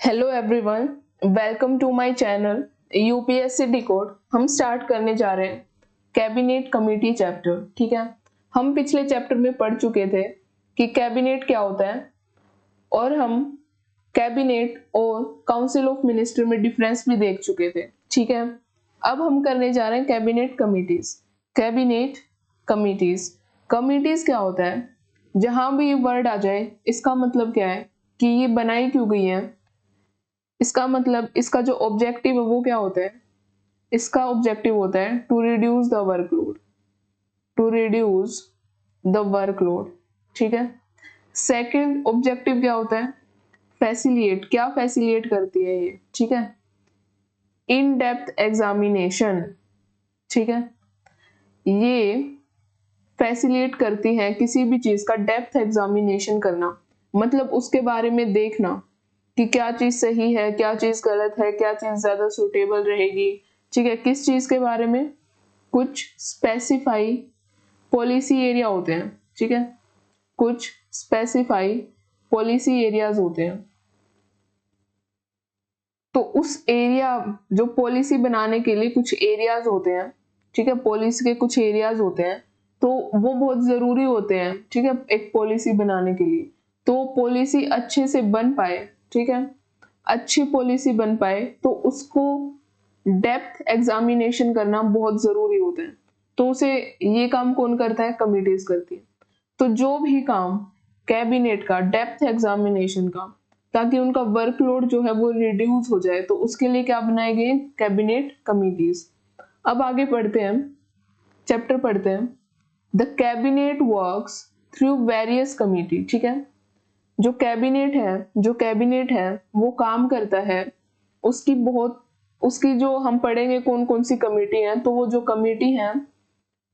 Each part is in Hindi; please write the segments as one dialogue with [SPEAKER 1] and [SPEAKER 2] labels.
[SPEAKER 1] Hello everyone, welcome to my channel UPSC decode. हम स्टार्ट करने जा रहे हैं कैबिनेट कमेटी चैप्टर। ठीक है, हम पिछले चैप्टर में पढ़ चुके थे कि कैबिनेट क्या होता है और हम कैबिनेट और काउंसिल ऑफ मिनिस्टर में डिफरेंस भी देख चुके थे। ठीक है, अब हम करने जा रहे हैं cabinet committees. Cabinet committees committees क्या होता है? जहां भी ये वर्ड आ जाए इसका मतलब क्या है कि ये बनाई क्यों गई है। इसका मतलब इसका जो ऑब्जेक्टिव है वो क्या होता है? इसका ऑब्जेक्टिव होता है to reduce the workload, to reduce the workload. ठीक है, सेकंड ऑब्जेक्टिव क्या होता है? फैसिलिएट। क्या फैसिलिएट करती है ये? ठीक है, इन डेप्थ एग्जामिनेशन। ठीक है, ये फैसिलिएट करती है किसी भी चीज का डेप्थ एग्जामिनेशन करना, मतलब उसके बारे में देखना कि क्या चीज सही है, क्या चीज गलत है, क्या चीज ज्यादा सुटेबल रहेगी। ठीक है, किस चीज के बारे में? कुछ स्पेसिफाई पॉलिसी एरिया होते हैं। ठीक है, कुछ स्पेसिफाई पॉलिसी एरियाज होते हैं। तो उस एरिया, जो पॉलिसी बनाने के लिए कुछ एरियाज होते हैं, ठीक है, पॉलिसी के कुछ एरियाज होते हैं, तो वो बहुत जरूरी होते हैं। ठीक है, एक पॉलिसी बनाने के लिए, तो पॉलिसी अच्छे से बन पाए, ठीक है, अच्छी पॉलिसी बन पाए तो उसको डेप्थ एग्जामिनेशन करना बहुत जरूरी होता है। तो उसे ये काम कौन करता है? कमिटीज करती है। तो जो भी काम कैबिनेट का डेप्थ एग्जामिनेशन का, ताकि उनका वर्कलोड जो है वो रिड्यूस हो जाए, तो उसके लिए क्या बनाए गए? Cabinet committees. अब आगे पढ़ते हैं, चैप्टर पढ़ते हैं। The cabinet works through various committee. ठीक है, जो कैबिनेट है वो काम करता है, उसकी जो हम पढ़ेंगे कौन कौन सी कमेटी है, तो वो जो कमेटी है,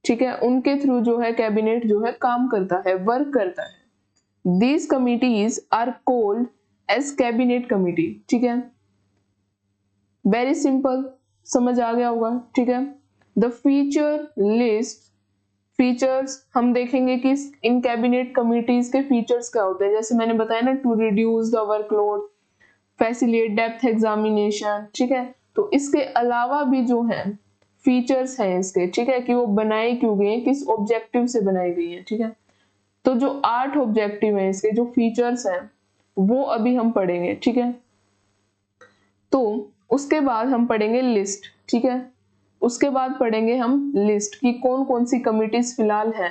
[SPEAKER 1] ठीक है, उनके थ्रू जो है कैबिनेट जो है काम करता है, वर्क करता है। These committees are called as cabinet committee. ठीक है, वेरी सिंपल, समझ आ गया होगा। ठीक है, द फीचर लिस्ट। फीचर्स हम देखेंगे कि इन कैबिनेट कमिटीज के फीचर्स क्या होते हैं। जैसे मैंने बताया ना, to reduce the workload, facilitate depth examination. ठीक है, तो इसके अलावा भी जो है फीचर्स हैं इसके, ठीक है, कि वो बनाई क्यों गई है, किस ऑब्जेक्टिव से बनाई गई है। ठीक है, तो जो 8 ऑब्जेक्टिव हैं इसके, जो फीचर्स हैं, वो अभी हम पढ़ेंगे। ठीक है, तो उसके बाद हम पढ़ेंगे लिस्ट। ठीक है, उसके बाद पढ़ेंगे हम लिस्ट की कौन कौन सी कमिटीज फिलहाल हैं।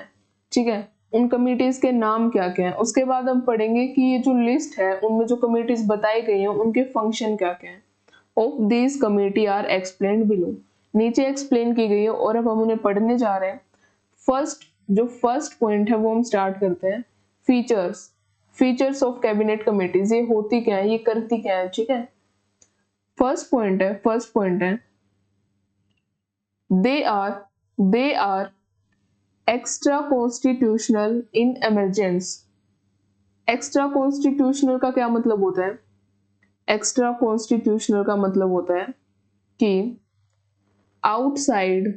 [SPEAKER 1] ठीक है, उन कमिटीज के नाम क्या क्या हैं। उसके बाद हम पढ़ेंगे कि ये जो लिस्ट है उनमें जो कमिटीज बताई गई हैं उनके फंक्शन क्या क्या हैं। Of this committee are explained below. नीचे एक्सप्लेन की गई है और अब हम उन्हें पढ़ने जा रहे हैं। फर्स्ट पॉइंट है वो हम स्टार्ट करते हैं। Features. Features of cabinet committees, ये होती क्या है, ये करती क्या है। ठीक है, फर्स्ट पॉइंट है they are extra constitutional in emergence. Extra constitutional का क्या मतलब होता है? एक्स्ट्रा कॉन्स्टिट्यूशनल का मतलब होता है कि आउटसाइड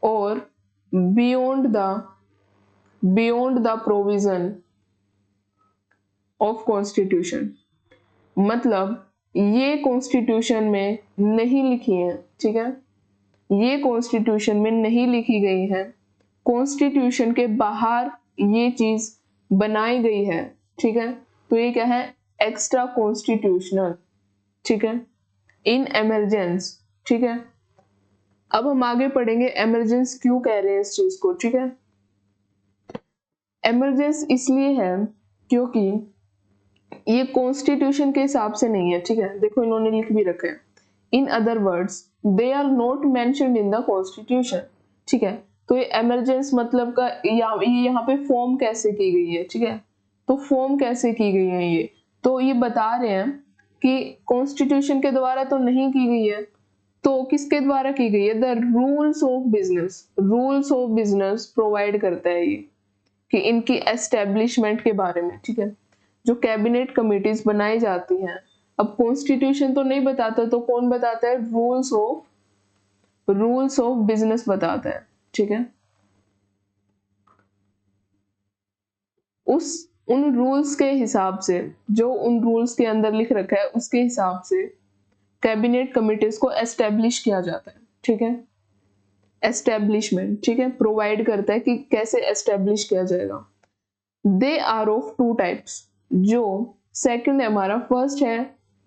[SPEAKER 1] और beyond the provision of constitution. मतलब ये कॉन्स्टिट्यूशन में नहीं लिखी है। ठीक है, ये कॉन्स्टिट्यूशन में नहीं लिखी गई है, कॉन्स्टिट्यूशन के बाहर ये चीज बनाई गई है। ठीक है, तो ये क्या है? Extra constitutional. ठीक है, इन इमरजेंस। ठीक है, अब हम आगे पढ़ेंगे इमरजेंस क्यों कह रहे हैं इस चीज को। ठीक है, इमरजेंस इसलिए है क्योंकि ये कॉन्स्टिट्यूशन के हिसाब से नहीं है। ठीक है, देखो इन्होंने लिख भी रखा है, in other words they are not mentioned in the constitution. ठीक है, तो ये इमरजेंस मतलब का ये यहाँ पे फॉर्म कैसे की गई है। ठीक है, तो फॉर्म कैसे की गई है ये, तो ये बता रहे हैं कि कॉन्स्टिट्यूशन के द्वारा तो नहीं की गई है, तो किसके द्वारा की गई है? The rules of business. Rules of business provide करता है ये, कि इनकी एस्टेब्लिशमेंट के बारे में। ठीक है, जो कैबिनेट कमिटीज बनाई जाती हैं, अब कॉन्स्टिट्यूशन तो नहीं बताता, तो कौन बताता है? रूल्स ऑफ बिजनेस बताता है। ठीक है, उस उन रूल्स के हिसाब से, जो उन रूल्स के अंदर लिख रखा है उसके हिसाब से कैबिनेट कमिटीज को एस्टेब्लिश किया जाता है, ठीक है। एस्टेब्लिशमेंट, ठीक है, प्रोवाइड करता है कि कैसे एस्टेब्लिश किया जाएगा। They are of two types, जो सेकंड है हमारा, फर्स्ट है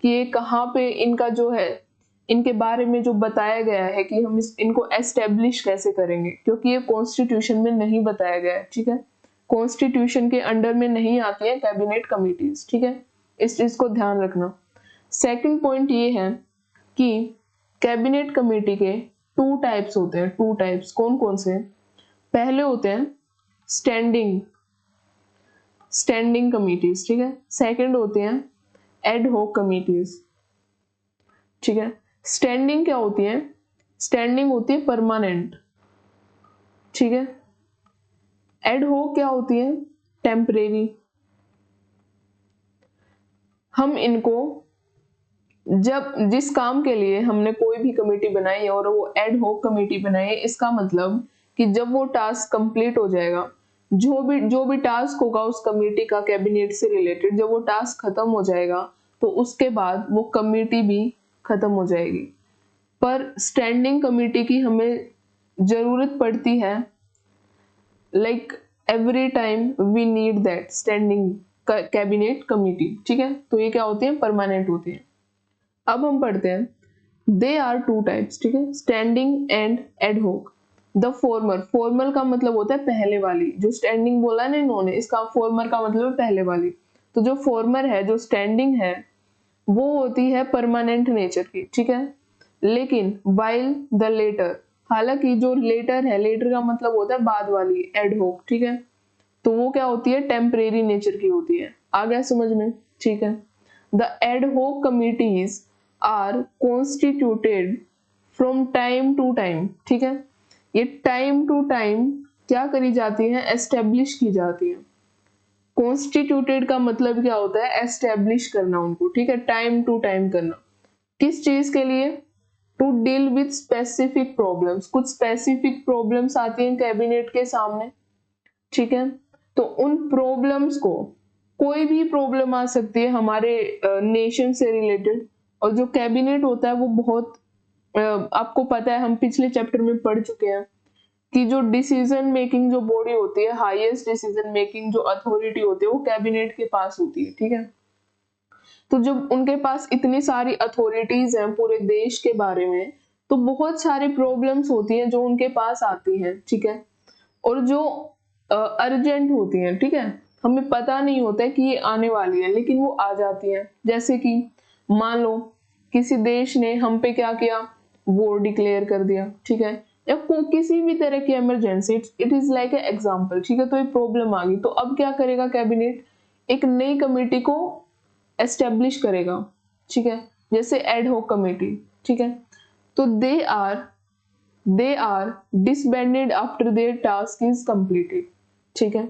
[SPEAKER 1] कि ये कहाँ पे इनका जो है, इनके बारे में जो बताया गया है कि हम इनको एस्टेब्लिश कैसे करेंगे, क्योंकि ये कॉन्स्टिट्यूशन में नहीं बताया गया है, ठीक है। कॉन्स्टिट्यूशन के अंडर में नहीं आती है कैबिनेट कमिटीज, ठीक है, इस चीज को ध्यान रखना। सेकंड पॉइंट ये है कि कैबिनेट कमेटी के टू टाइप्स होते हैं, टू टाइप्स कौन कौन से? पहले होते हैं स्टैंडिंग कमिटीज, ठीक है। सेकंड होते हैं एड हॉक कमिटीज, ठीक है। स्टैंडिंग क्या होती है? स्टैंडिंग होती है परमानेंट, ठीक है। एड हॉक क्या होती है? टेम्परेरी। हम इनको जब जिस काम के लिए हमने कोई भी कमेटी बनाई और वो एड हॉक कमेटी बनाई है, इसका मतलब कि जब वो टास्क कंप्लीट हो जाएगा, जो भी टास्क होगा उस कमेटी का कैबिनेट से रिलेटेड, जब वो टास्क खत्म हो जाएगा तो उसके बाद वो कमेटी भी खत्म हो जाएगी। पर स्टैंडिंग कमेटी की हमें जरूरत पड़ती है, like every time we need that standing cabinet committee, ठीक है। तो ये क्या होती है? परमानेंट होती है। अब हम पढ़ते हैं, दे आर टू टाइप्स, ठीक है, standing and ad hoc. The formal का मतलब होता है पहले वाली, जो स्टैंडिंग बोला ना इन्होंने, इसका फॉर्मल का मतलब है पहले वाली। तो जो फॉर्मर है, जो स्टैंडिंग है, वो होती है परमानेंट नेचर की, ठीक है। लेकिन वाइल द लेटर, हालांकि जो लेटर है, लेटर का मतलब होता है बाद वाली, एड हॉक, ठीक है, तो वो क्या होती है? टेम्परेरी नेचर की होती है। आ गया समझ में? ठीक है। The ad hoc committees are constituted from time to time, ठीक है। ये टाइम टू टाइम क्या करी जाती है? एस्टेब्लिश की जाती है। कॉन्स्टिट्यूटेड का मतलब क्या होता है? एस्टेब्लिश करना उनको, ठीक है, टाइम टू टाइम करना। किस चीज के लिए? To deal with specific problems. कुछ स्पेसिफिक प्रॉब्लम्स आती हैं कैबिनेट के सामने, ठीक है। तो उन प्रॉब्लम्स को, कोई भी प्रॉब्लम आ सकती है हमारे नेशन से रिलेटेड, और जो कैबिनेट होता है वो बहुत आपको पता है, हम पिछले चैप्टर में पढ़ चुके हैं कि जो डिसीजन मेकिंग जो बॉडी होती है, हाईएस्ट डिसीजन मेकिंग जो अथॉरिटी होती है, वो कैबिनेट के पास होती है, ठीक है। तो जब उनके पास इतनी सारी अथॉरिटीज हैं पूरे देश के बारे में, तो बहुत सारी प्रॉब्लम्स होती हैं जो उनके पास आती हैं, ठीक है, और जो अर्जेंट होती हैं, ठीक है, हमें पता नहीं होता है कि ये आने वाली है, लेकिन वो आ जाती हैं। जैसे कि मान लो किसी देश ने हम पे क्या किया? वॉर डिक्लेयर कर दिया, ठीक है, या किसी भी तरह की emergency, it is like a example, ठीक है। तो ये प्रॉब्लम आ गई, तो अब क्या करेगा कैबिनेट? एक नई कमेटी को एस्टेब्लिश करेगा, ठीक है, जैसे एड हॉक कमेटी, ठीक है। तो they are disbanded after their task is completed, ठीक है।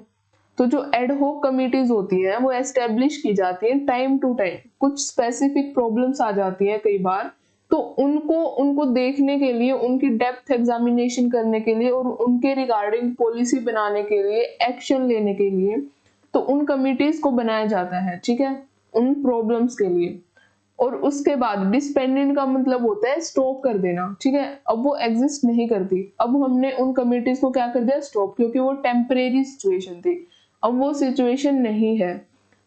[SPEAKER 1] तो जो एड हॉक कमिटीज होती हैं वो एस्टेब्लिश की जाती हैं टाइम टू टाइम। कुछ स्पेसिफिक प्रॉब्लम्स आ जाती हैं कई बार, तो उनको देखने के लिए, उनकी डेप्थ एग्जामिनेशन करने के लिए और उनके रिगार्डिंग पॉलिसी बनाने के लिए, एक्शन लेने के लिए, तो उन कमिटीज को बनाया जाता है, ठीक है, उन प्रॉब्लम्स के लिए। और उसके बाद डिसपेंडेंट का मतलब होता है स्टॉप कर देना, ठीक है, अब वो एग्जिस्ट नहीं करती, अब हमने उन कमिटीज को क्या कर दिया? स्टॉप, क्योंकि वो टेम्परेरी सिचुएशन थी, अब वो सिचुएशन नहीं है,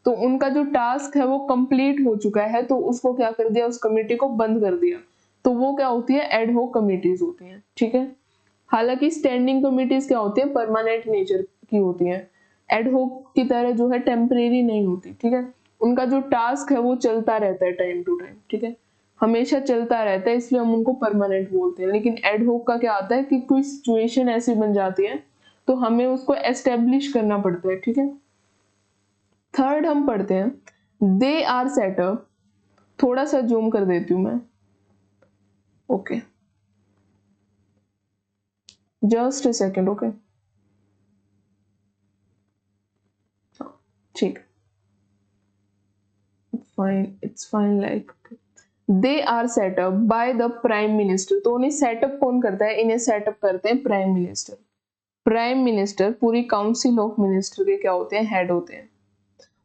[SPEAKER 1] तो उनका जो टास्क है वो कंप्लीट हो चुका है, तो उसको क्या कर दिया? उस कमेटी को बंद कर दिया। तो वो क्या होती है? एड हॉक कमिटीज होती हैं, ठीक है। हालांकि स्टैंडिंग कमिटीज क्या होती है? परमानेंट नेचर की होती है, एड हॉक की तरह जो है टेम्परेरी नहीं होती, ठीक है। उनका जो टास्क है वो चलता रहता है टाइम टू टाइम, ठीक है, हमेशा चलता रहता है, इसलिए हम उनको परमानेंट बोलते हैं। लेकिन एड हॉक का क्या आता है कि कोई सिचुएशन ऐसी बन जाती है तो हमें उसको एस्टेब्लिश करना पड़ता है, ठीक है। थर्ड हम पढ़ते हैं, दे आर सेटअप। थोड़ा सा जूम कर देती हूँ मैं, okay, just a second, okay, ठीक, it's fine like they are set up by the prime minister. तो उन्हें सेटअप कौन करता है? इन्हें सेटअप करते हैं प्राइम मिनिस्टर। प्राइम मिनिस्टर पूरी काउंसिल ऑफ मिनिस्टर के क्या होते हैं? हेड होते हैं,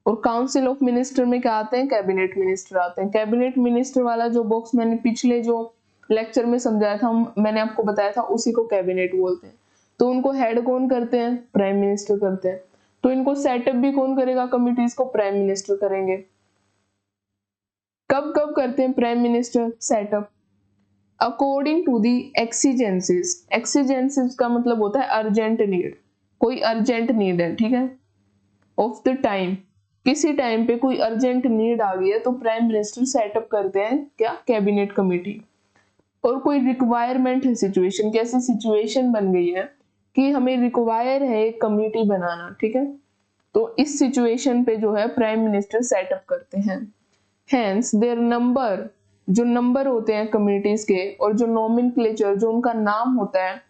[SPEAKER 1] और काउंसिल ऑफ मिनिस्टर में क्या आते हैं, कैबिनेट मिनिस्टर आते हैं। कैबिनेट मिनिस्टर वाला जो बॉक्स मैंने पिछले जो लेक्चर में समझाया था, मैंने आपको बताया था, उसी को कैबिनेट बोलते हैं। तो उनको हेड कौन करते हैं, प्राइम मिनिस्टर करते हैं। तो इनको सेटअप भी कौन करेगा, कमिटीज को प्राइम मिनिस्टर करेंगे। कब कब करते हैं prime minister set up, according to the exigencies. Exigencies का मतलब होता है अर्जेंट नीड, कोई अर्जेंट नीड है, ठीक है, ऑफ द टाइम, किसी टाइम पे कोई अर्जेंट नीड आ गई है तो प्राइम मिनिस्टर सेटअप करते हैं क्या, कैबिनेट कमेटी। और कोई रिक्वायरमेंट है, सिचुएशन, कैसी सिचुएशन बन गई है कि हमें रिक्वायर है एक कमेटी बनाना, ठीक है, तो इस सिचुएशन पे जो है प्राइम मिनिस्टर सेटअप करते हैं। हेंस देयर नंबर, जो नंबर होते हैं कम्युनिटीज के, और जो नोमेनक्लेचर, जो उनका नाम होता है,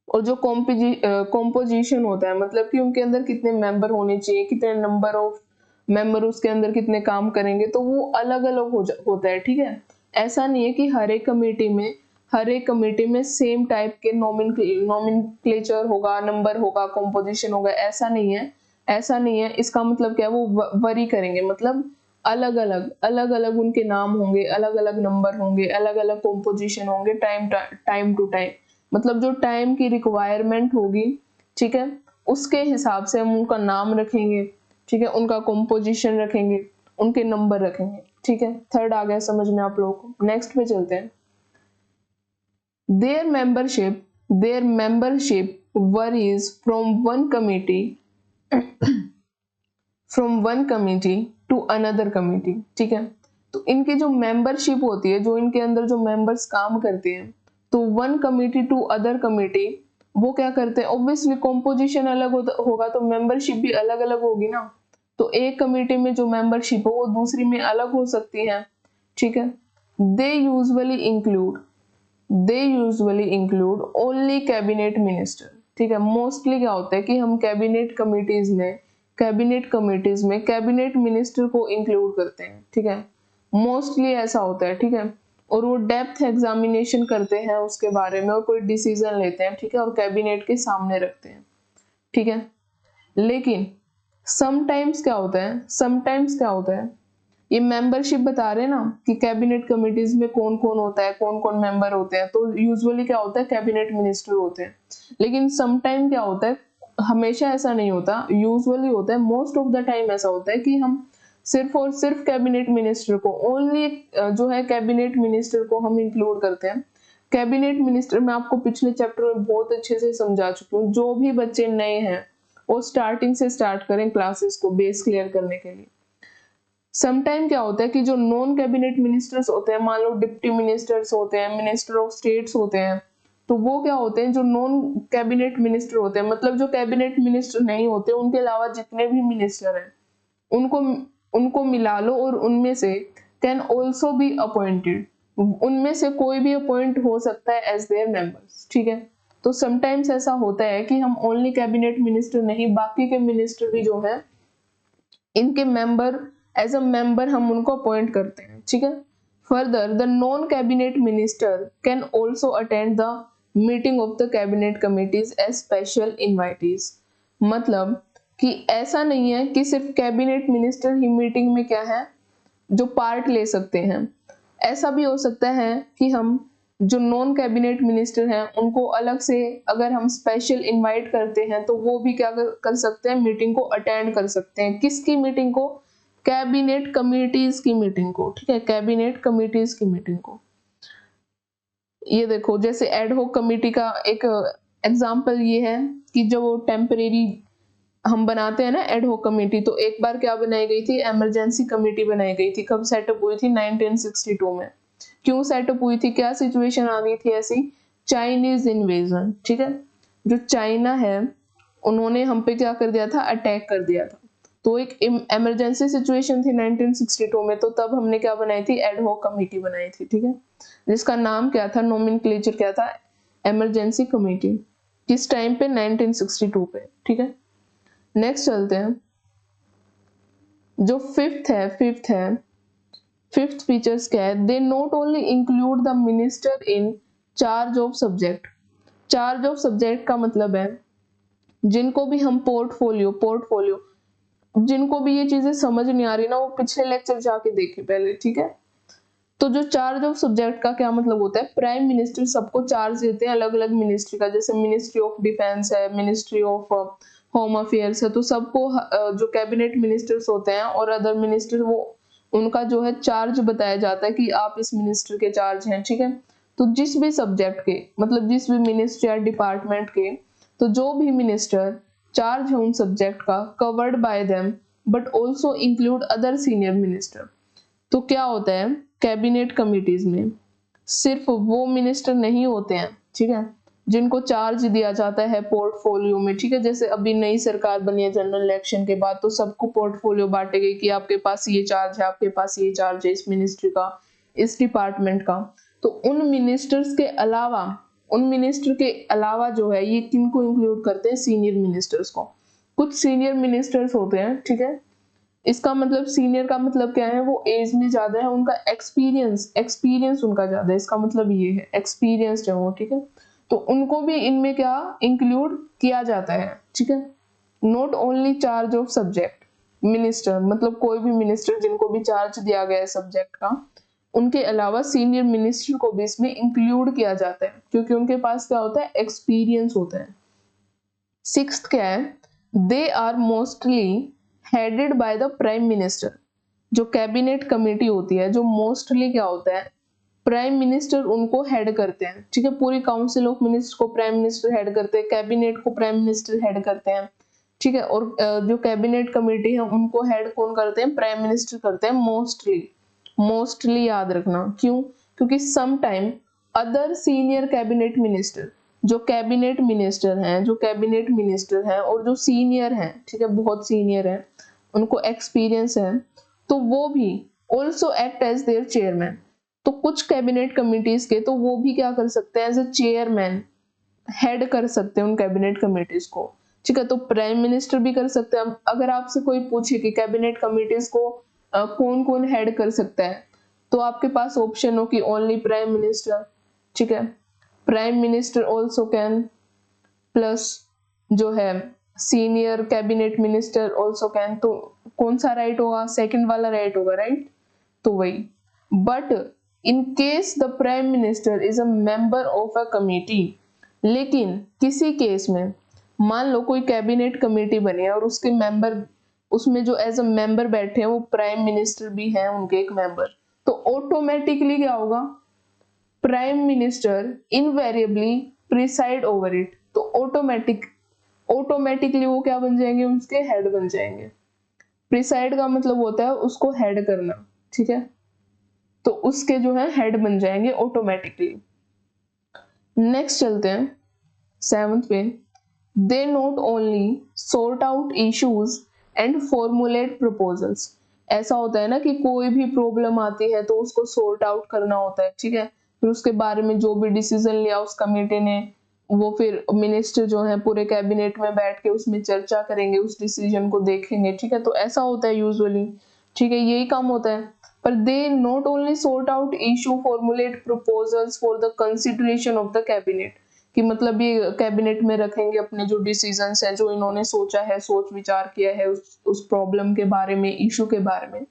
[SPEAKER 1] और जो कॉम्पोजिशन होता है, मतलब कि उनके अंदर कितने मेंबर होने चाहिए, कितने नंबर ऑफ मेंबर उसके अंदर कितने काम करेंगे, तो वो अलग अलग होता है, ठीक है। ऐसा नहीं है कि हर एक कमेटी में सेम टाइप के नोमेनक्लेचर होगा, नंबर होगा, कॉम्पोजिशन होगा, ऐसा नहीं है। इसका मतलब क्या है, वो वरी करेंगे, मतलब अलग अलग उनके नाम होंगे, अलग अलग नंबर होंगे, अलग अलग कॉम्पोजिशन होंगे, टाइम टू टाइम, मतलब जो टाइम की रिक्वायरमेंट होगी, ठीक है, उसके हिसाब से हम उनका नाम रखेंगे, ठीक है, उनका कॉम्पोजिशन रखेंगे, उनके नंबर रखेंगे, ठीक है। थर्ड आ गया समझ में आप लोगों को। नेक्स्ट पे चलते हैं। Their membership varies from one committee to another committee, ठीक है। तो इनकी जो मेंबरशिप होती है, जो इनके अंदर जो मेंबर्स काम करते हैं, तो one committee to other committee, वो क्या करते हैं, ऑब्वियसली कॉम्पोजिशन अलग होगा तो मेंबरशिप भी अलग अलग होगी ना। तो एक कमिटी में जो मेंबरशिप हो वो दूसरी में अलग हो सकती है, ठीक है। They usually include only cabinet minister, ठीक है। मोस्टली क्या होता है कि हम कैबिनेट कमिटीज में कैबिनेट मिनिस्टर को इंक्लूड करते हैं, ठीक है, मोस्टली ऐसा होता है, ठीक है। और वो डेप्थ एग्जामिनेशन करते हैं उसके बारे में और कोई डिसीजन लेते हैं, ठीक है, और कैबिनेट के सामने रखते हैं, ठीक है। लेकिन समटाइम्स क्या होता है, ये मेंबरशिप बता रहे हैं ना कि कैबिनेट कमिटीज में कौन कौन होता है, कौन कौन मेंबर होते हैं, तो यूजुअली क्या होता है, कैबिनेट मिनिस्टर होते हैं। लेकिन समटाइम क्या होता है, हमेशा ऐसा नहीं होता, यूजुअली होता है, मोस्ट ऑफ द टाइम ऐसा होता है कि हम सिर्फ और सिर्फ कैबिनेट मिनिस्टर को, ओनली जो है कैबिनेट मिनिस्टर को हम इंक्लूड करते हैं। कैबिनेट मिनिस्टर मैं आपको पिछले चैप्टर में बहुत अच्छे से समझा चुकी हूँ। जो भी बच्चे नए हैं वो स्टार्टिंग से स्टार्ट करें क्लासेस को बेस क्लियर करने के लिए। समटाइम क्या होता है कि जो नॉन कैबिनेट मिनिस्टर्स होते हैं, मान लो डिप्टी मिनिस्टर्स होते हैं, मिनिस्टर ऑफ स्टेट्स होते हैं, तो वो क्या होते हैं, जो नॉन कैबिनेट मिनिस्टर होते हैं, मतलब जो कैबिनेट मिनिस्टर नहीं होते, उनके अलावा जितने भी मिनिस्टर हैं उनको उनको मिला लो, और उनमें से कैन ऑल्सो बी अपॉइंटेड, उनमें से कोई भी अपॉइंट हो सकता है एज देयर मेंबर्स, ठीक है। तो समटाइम्स ऐसा होता है कि हम ओनली कैबिनेट मिनिस्टर नहीं, बाकी के मिनिस्टर भी जो है इनके मेंबर, एज अ मेंबर हम उनको अपॉइंट करते हैं, ठीक है। Further the non cabinet minister can also attend the meeting of the cabinet committees as special invitees, मतलब कि ऐसा नहीं है कि सिर्फ कैबिनेट मिनिस्टर ही मीटिंग में क्या है, जो पार्ट ले सकते हैं। ऐसा भी हो सकता है कि हम जो नॉन कैबिनेट मिनिस्टर हैं उनको अलग से अगर हम स्पेशल इनवाइट करते हैं तो वो भी क्या कर सकते हैं, मीटिंग को अटेंड कर सकते हैं। किसकी मीटिंग को, कैबिनेट कमिटीज की मीटिंग को, ठीक है, कैबिनेट कमिटीज की मीटिंग को। ये देखो जैसे एडहॉक कमिटी का एक एग्जांपल ये है कि जो टेम्परेरी हम बनाते हैं ना एडहॉक कमेटी, तो एक बार क्या बनाई गई थी, इमरजेंसी कमेटी बनाई गई थी। कब सेटअप हुई थी, 1962 में। क्यों सेटअप हुई थी, क्या सिचुएशन आ गई थी ऐसी, चाइनीज इन्वेजन, ठीक है, जो चाइना है उन्होंने हम पे क्या कर दिया था, अटैक कर दिया था। तो एक इमरजेंसी सिचुएशन थी 1962 में, तो तब हमने क्या बनाई थी, एडहॉक कमेटी बनाई थी, ठीक है, जिसका नाम क्या था, नोमेनक्लेचर क्या था, इमरजेंसी कमेटी। किस टाइम पे, 1962 पे, ठीक है। नेक्स्ट चलते हैं, जो फिफ्थ फीचर्स क्या है, they not only include the minister in charge of subject. Charge of subject का मतलब है जिनको भी हम पोर्टफोलियो जिनको भी ये चीजें समझ नहीं आ रही ना, वो पिछले लेक्चर जाके देखे पहले, ठीक है। तो जो चार्ज ऑफ सब्जेक्ट का क्या मतलब होता है, प्राइम मिनिस्टर सबको चार्ज देते हैं अलग अलग मिनिस्ट्री का, जैसे मिनिस्ट्री ऑफ डिफेंस है, मिनिस्ट्री ऑफ होम अफेयर्स है, तो सबको जो कैबिनेट मिनिस्टर्स होते हैं और अदर मिनिस्टर, वो उनका जो है चार्ज बताया जाता है कि आप इस मिनिस्टर के चार्ज हैं, ठीक है। तो जिस भी सब्जेक्ट के, मतलब जिस भी मिनिस्ट्री या डिपार्टमेंट के, तो जो भी मिनिस्टर चार्ज है उन सब्जेक्ट का, covered by them but also include other senior minister. तो क्या होता है, कैबिनेट कमिटीज में सिर्फ वो मिनिस्टर नहीं होते हैं, ठीक है, जिनको चार्ज दिया जाता है पोर्टफोलियो में, ठीक है। जैसे अभी नई सरकार बनी है जनरल इलेक्शन के बाद, तो सबको पोर्टफोलियो बांटे गए कि आपके पास ये चार्ज है, आपके पास ये चार्ज है इस मिनिस्ट्री का, इस डिपार्टमेंट का। तो उन मिनिस्टर्स के अलावा, उन मिनिस्टर के अलावा जो है, ये किनको इंक्लूड करते हैं, सीनियर मिनिस्टर्स को। कुछ सीनियर मिनिस्टर्स होते हैं, ठीक है। इसका मतलब सीनियर का मतलब क्या है, वो एज में ज्यादा है, उनका एक्सपीरियंस एक्सपीरियंस उनका ज्यादा है, इसका मतलब ये है एक्सपीरियंस्ड है वो, ठीक है। तो उनको भी इनमें क्या इंक्लूड किया जाता है, ठीक है। Not only charge of subject minister, मतलब कोई भी मिनिस्टर जिनको भी चार्ज दिया गया है सब्जेक्ट का, उनके अलावा सीनियर मिनिस्टर को भी इसमें इंक्लूड किया जाता है, क्योंकि उनके पास क्या होता है, एक्सपीरियंस होता है। सिक्स्थ क्या है, they are mostly headed by the prime minister. जो कैबिनेट कमेटी होती है, जो मोस्टली क्या होता है, प्राइम मिनिस्टर उनको हेड करते हैं, ठीक है। पूरी काउंसिल ऑफ मिनिस्टर को प्राइम मिनिस्टर हेड करते हैं, कैबिनेट को प्राइम मिनिस्टर हेड करते हैं, ठीक है। और जो कैबिनेट कमेटी है उनको हेड कौन करते हैं, प्राइम मिनिस्टर करते हैं, मोस्टली। मोस्टली याद रखना, क्यों, क्योंकि some time other senior cabinet minister, जो कैबिनेट मिनिस्टर हैं, जो कैबिनेट मिनिस्टर हैं और जो सीनियर हैं, ठीक है, बहुत सीनियर हैं, उनको एक्सपीरियंस है, तो वो भी also act as their chairman. तो कुछ कैबिनेट कमिटीज के, तो वो भी क्या कर सकते हैं, एज ए चेयरमैन हेड कर सकते हैं उन कैबिनेट कमिटीज को, ठीक है। तो प्राइम मिनिस्टर भी कर सकते हैं। अगर आपसे कोई पूछे कि कैबिनेट कमिटीज को कौन कौन हेड कर सकता है, तो आपके पास ऑप्शन हो कि ओनली प्राइम मिनिस्टर, ठीक है, prime minister also can, plus जो है senior cabinet minister also can. तो कौन सा राइट होगा, सेकंड वाला राइट होगा, राइट। तो वही, but in case the prime minister is a member of a committee, लेकिन किसी केस में मान लो कोई कैबिनेट कमेटी बनी है और उसके मेंबर, उसमें जो एज अ मेंबर बैठे हैं वो प्राइम मिनिस्टर भी हैं, उनके एक मेंबर, तो ऑटोमेटिकली क्या होगा, prime minister invariably preside over it. तो ऑटोमेटिकली वो क्या बन जाएंगे, उसके हेड बन जाएंगे। प्रिसाइड का मतलब होता है उसको हेड करना, ठीक है। तो उसके जो है हेड बन जाएंगे ऑटोमेटिकली। नेक्स्ट चलते हैं सेवंथ पे, they not only sort out issues and formulate proposals. ऐसा होता है ना कि कोई भी प्रॉब्लम आती है तो उसको सॉर्ट आउट करना होता है, ठीक है। फिर उसके बारे में जो भी डिसीजन लिया उस कमेटी ने, वो फिर मिनिस्टर जो है पूरे कैबिनेट में बैठ के उसमें चर्चा करेंगे, उस डिसीजन को देखेंगे, ठीक है। तो ऐसा होता है यूजुअली, ठीक है, यही काम होता है। पर they not only sort out issue, formulate proposals for the consideration of the cabinet, कि मतलब ये कैबिनेट में रखेंगे अपने जो डिसीजंस है, जो इन्होंने सोचा है, सोच विचार किया है उस प्रॉब्लम के बारे में, इशू के बारे में।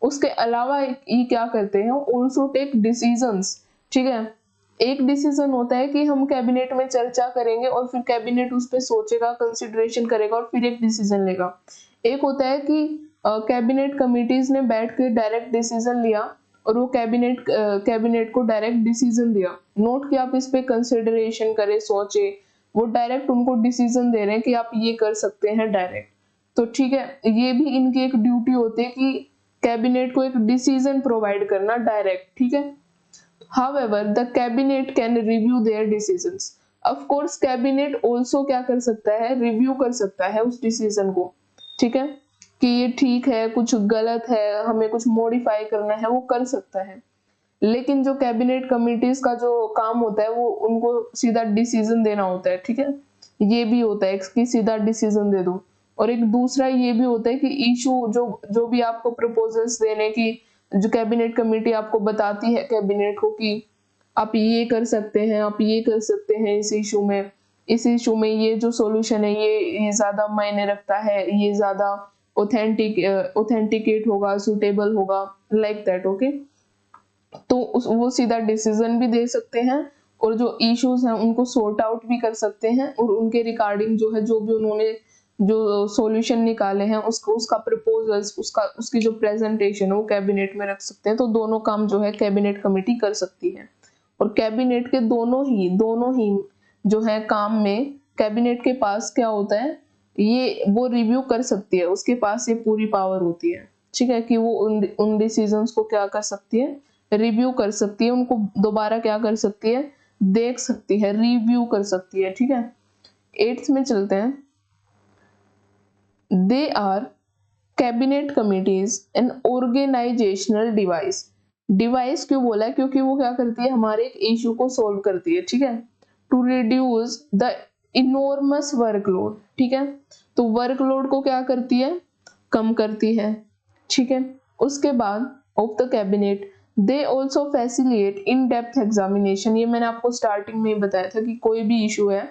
[SPEAKER 1] उसके अलावा ये क्या करते हैं, ऑल्सो टेक डिसीजंस, ठीक है। एक डिसीजन होता है कि हम कैबिनेट में चर्चा करेंगे और फिर कैबिनेट उस पर सोचेगा, कंसिडरेशन करेगा और फिर एक डिसीजन लेगा। एक होता है कि कैबिनेट कमिटीज ने बैठ के डायरेक्ट डिसीजन लिया और वो कैबिनेट को डायरेक्ट डिसीजन दिया, नोट कि आप इस पे कंसिडरेशन करें, सोचे, वो डायरेक्ट उनको डिसीजन दे रहे हैं कि आप ये कर सकते हैं डायरेक्ट। तो ठीक है, ये भी इनकी एक ड्यूटी होती है कि कैबिनेट को एक डिसीजन प्रोवाइड करना डायरेक्ट, ठीक है। However, the cabinet can review their decisions. Of course, cabinet also क्या कर सकता है, रिव्यू कर सकता है उस डिसीजन को, ठीक है, कि ये ठीक है, कुछ गलत है, हमें कुछ मॉडिफाई करना है, वो कर सकता है। लेकिन जो कैबिनेट कमिटीज का जो काम होता है, वो उनको सीधा डिसीजन देना होता है, ठीक है। ये भी होता है कि सीधा डिसीजन दे दो। और एक दूसरा ये भी होता है कि इशू जो भी आपको प्रपोजल्स देने की, जो कैबिनेट कमेटी आपको बताती है कैबिनेट को कि आप ये कर सकते हैं, आप ये कर सकते हैं इस इशू में, इस इशू में ये जो सॉल्यूशन है ये ज्यादा मायने रखता है, ये ज्यादा ऑथेंटिकेट होगा, सुटेबल होगा, लाइक दैट। ओके, तो वो सीधा डिसीजन भी दे सकते हैं और जो इश्यूज हैं उनको सॉर्ट आउट भी कर सकते हैं, और उनके रिगार्डिंग जो है जो भी उन्होंने जो सॉल्यूशन निकाले हैं उसका प्रपोजल्स, उसकी जो प्रेजेंटेशन है वो कैबिनेट में रख सकते हैं। तो दोनों काम जो है कैबिनेट कमेटी कर सकती है, और कैबिनेट के दोनों ही जो है काम में कैबिनेट के पास क्या होता है, ये वो रिव्यू कर सकती है, उसके पास ये पूरी पावर होती है, ठीक है, कि वो उन डिसीजंस को क्या कर सकती है, रिव्यू कर सकती है, उनको दोबारा क्या कर सकती है, देख सकती है, रिव्यू कर सकती है, ठीक है। 8th में चलते हैं। They are cabinet committees an organisational device क्यों बोला है, क्योंकि वो क्या करती है, हमारे एक इशू को सोल्व करती है, ठीक है, to reduce the enormous workload, ठीक है, तो वर्कलोड को क्या करती है, कम करती है, ठीक है। उसके बाद of the cabinet they also facilitate in depth examination, ये मैंने आपको स्टार्टिंग में ही बताया था कि कोई भी इशू है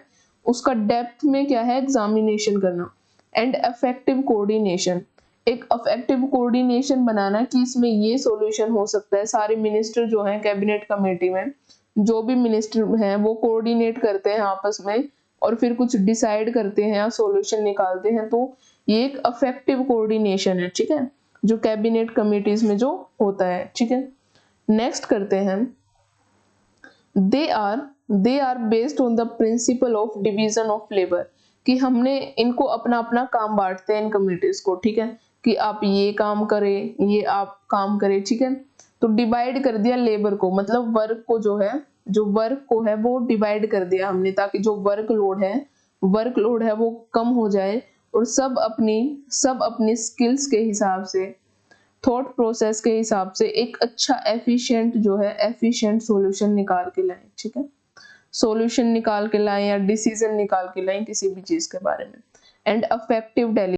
[SPEAKER 1] उसका डेप्थ में क्या है, एग्जामिनेशन करना, एंड इफेक्टिव कोऑर्डिनेशन, एक इफेक्टिव कोऑर्डिनेशन बनाना कि इसमें ये सॉल्यूशन हो सकता है। सारे मिनिस्टर जो हैं कैबिनेट कमेटी में, जो भी मिनिस्टर हैं वो कोऑर्डिनेट करते हैं आपस में और फिर कुछ डिसाइड करते हैं या सॉल्यूशन निकालते हैं, तो ये एक इफेक्टिव कोऑर्डिनेशन है, ठीक है, जो कैबिनेट कमिटीज में जो होता है, ठीक है। नेक्स्ट करते हैं, they are based on the principle of division of labour, कि हमने इनको अपना अपना काम बांटते हैं इन कमिटीज को, ठीक है, कि आप ये काम करें, ये आप काम करें, ठीक है। तो डिवाइड कर दिया लेबर को, मतलब वर्क को जो वर्क को है वो डिवाइड कर दिया हमने, ताकि जो वर्कलोड है वो कम हो जाए और सब अपनी स्किल्स के हिसाब से, थॉट प्रोसेस के हिसाब से एक अच्छा एफिशिएंट सॉल्यूशन निकाल के लाएं, ठीक है, सॉल्यूशन निकाल के लाएं या डिसीजन निकाल के लाएं किसी भी चीज के बारे में, एंड इफेक्टिव